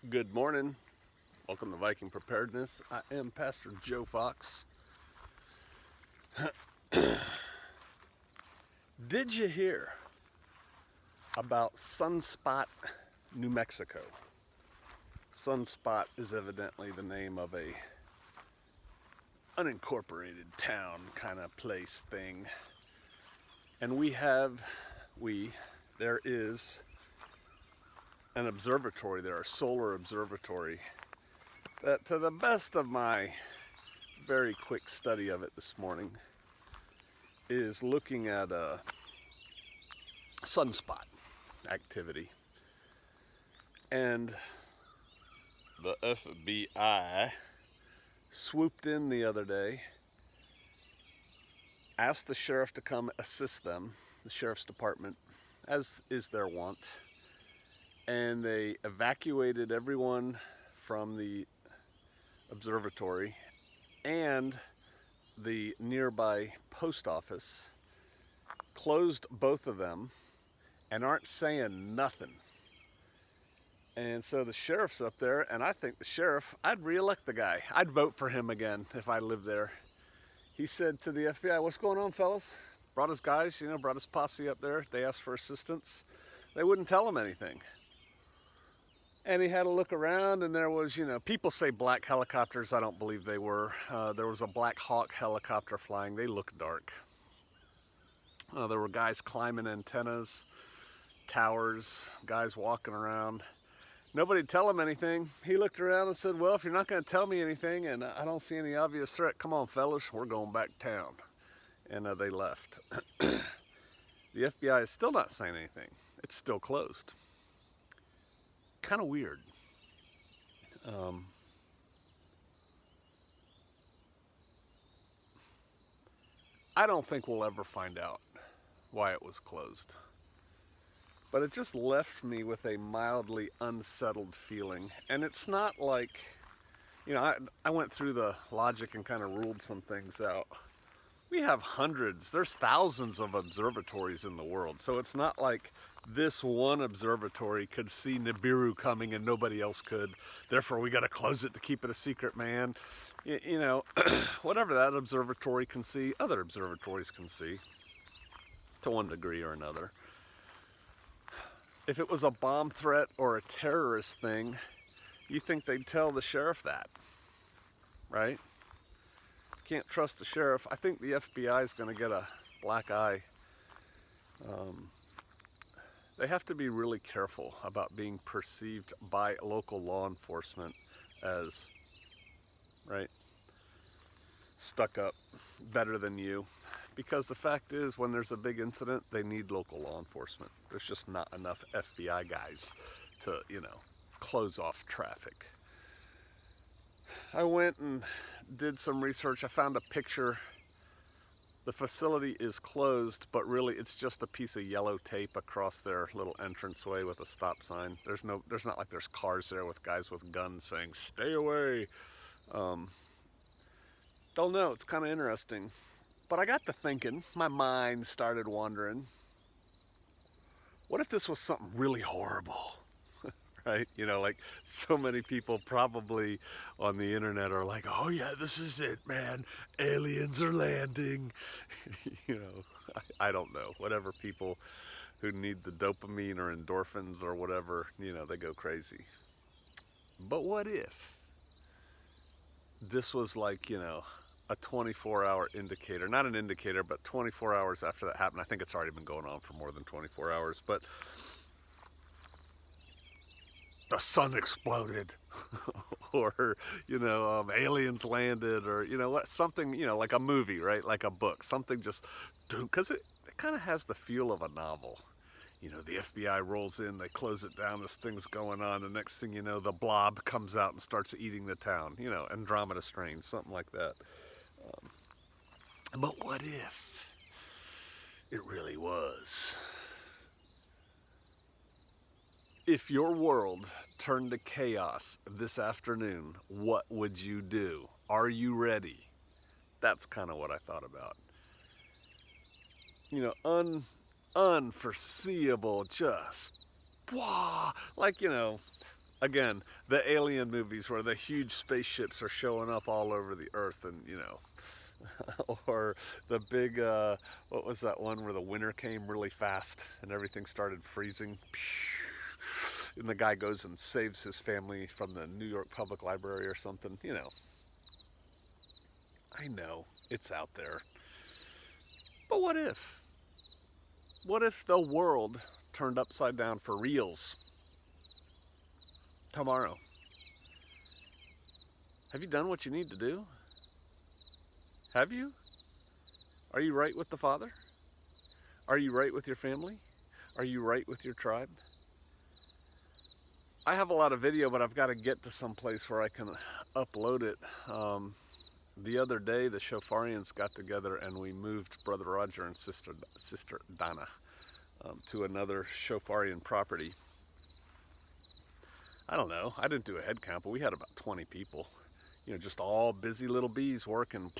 Good morning. Welcome to Viking Preparedness. I am Pastor Joe Fox. Did you hear about Sunspot, New Mexico? Sunspot is evidently the name of a unincorporated town kind of place thing. And there is an observatory there, a solar observatory, that to the best of my very quick study of it this morning is looking at a sunspot activity. And the FBI swooped in the other day, asked the sheriff to come assist them, the sheriff's department, as is their wont, and they evacuated everyone from the observatory and the nearby post office, closed both of them, and aren't saying nothing. And so the sheriff's up there, and I think the sheriff, I'd re-elect the guy. I'd vote for him again if I lived there. He said to the FBI, "What's going on, fellas?" Brought his guys, brought his posse up there. They asked for assistance. They wouldn't tell him anything. And he had a look around, and there was, people say black helicopters. I don't believe they were. There was a Black Hawk helicopter flying. They looked dark. There were guys climbing antennas, towers, guys walking around. Nobody'd tell him anything. He looked around and said, "Well, if you're not going to tell me anything and I don't see any obvious threat, come on, fellas, we're going back to town." And they left. The FBI is still not saying anything. It's still closed. Kind of weird. I don't think we'll ever find out why it was closed. But it just left me with a mildly unsettled feeling. And it's not like, I went through the logic and kind of ruled some things out. We have hundreds, there's thousands of observatories in the world. So it's not like this one observatory could see Nibiru coming and nobody else could. Therefore, we got to close it to keep it a secret, man. Whatever that observatory can see, other observatories can see to one degree or another. If it was a bomb threat or a terrorist thing, you think they'd tell the sheriff that, right? Can't trust the sheriff. I think the FBI is going to get a black eye. They have to be really careful about being perceived by local law enforcement as, right, stuck up, better than you. Because the fact is, when there's a big incident, they need local law enforcement. There's just not enough FBI guys to, close off traffic. I went and did some research. I found a picture. The facility is closed, but really it's just a piece of yellow tape across their little entranceway with a stop sign. There's not like there's cars there with guys with guns saying, "Stay away." Don't know, it's kind of interesting. But I got to thinking, my mind started wandering. What if this was something really horrible? Right? Like so many people probably on the internet are like, "Oh yeah, this is it, man. Aliens are landing." I don't know. Whatever people who need the dopamine or endorphins or whatever, they go crazy. But what if this was like, a 24-hour indicator, not an indicator, but 24 hours after that happened. I think it's already been going on for more than 24 hours, but the sun exploded or, aliens landed or, something, like a movie, right? Like a book, something just, because it kind of has the feel of a novel. The FBI rolls in, they close it down, this thing's going on. The next thing you know, the blob comes out and starts eating the town, Andromeda Strain, something like that. But what if it really was? If your world turned to chaos this afternoon, what would you do? Are you ready? That's kind of what I thought about. Unforeseeable, just, like, Again, the alien movies where the huge spaceships are showing up all over the earth, and you know, or the big, what was that one where the winter came really fast and everything started freezing? And the guy goes and saves his family from the New York Public Library or something, you know. I know, it's out there. But what if? What if the world turned upside down for reals tomorrow? Have you done what you need to do? Have you? Are you right with the Father? Are you right with your family? Are you right with your tribe? I have a lot of video, but I've got to get to some place where I can upload it. The other day, the Shofarians got together and we moved Brother Roger and Sister Donna to another Shofarian property. I don't know, I didn't do a head count, but we had about 20 people. You know, just all busy little bees working.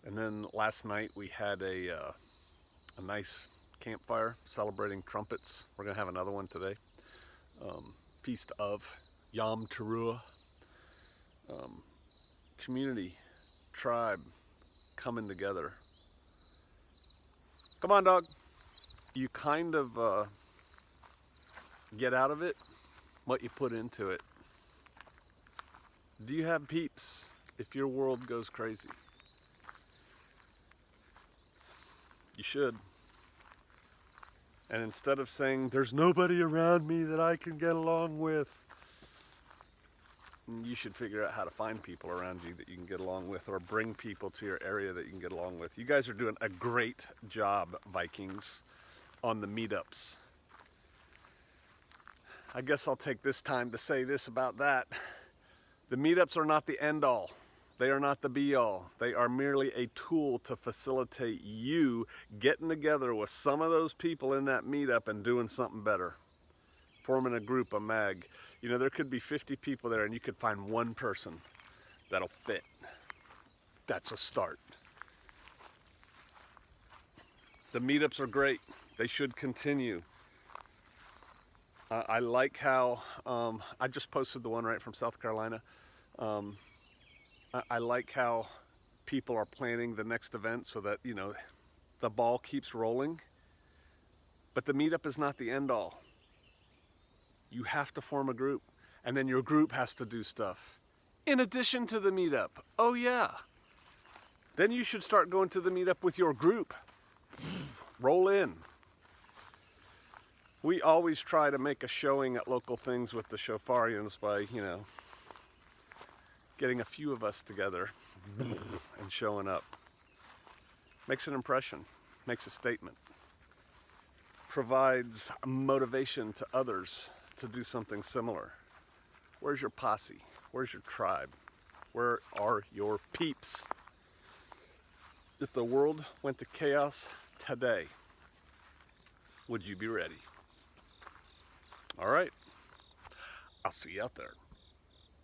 And then last night we had a nice campfire celebrating trumpets. We're gonna have another one today. Feast of Yom Teruah. Community, tribe, coming together. Come on, dog. You kind of get out of it what you put into it. Do you have peeps if your world goes crazy? You should. And instead of saying, there's nobody around me that I can get along with, you should figure out how to find people around you that you can get along with, or bring people to your area that you can get along with. You guys are doing a great job, Vikings, on the meetups. I guess I'll take this time to say this about that. The meetups are not the end all. They are not the be all. They are merely a tool to facilitate you getting together with some of those people in that meetup and doing something better. Forming a group, a mag. You know, there could be 50 people there and you could find one person that'll fit. That's a start. The meetups are great. They should continue. I like how, I just posted the one right from South Carolina. I like how people are planning the next event so that, you know, the ball keeps rolling. But the meetup is not the end all. You have to form a group, and then your group has to do stuff in addition to the meetup. Oh yeah. Then you should start going to the meetup with your group. Roll in. We always try to make a showing at local things with the Shofarians by, you know, getting a few of us together and showing up. Makes an impression, makes a statement, provides motivation to others to do something similar. Where's your posse? Where's your tribe? Where are your peeps? If the world went to chaos today, would you be ready? All right, I'll see you out there.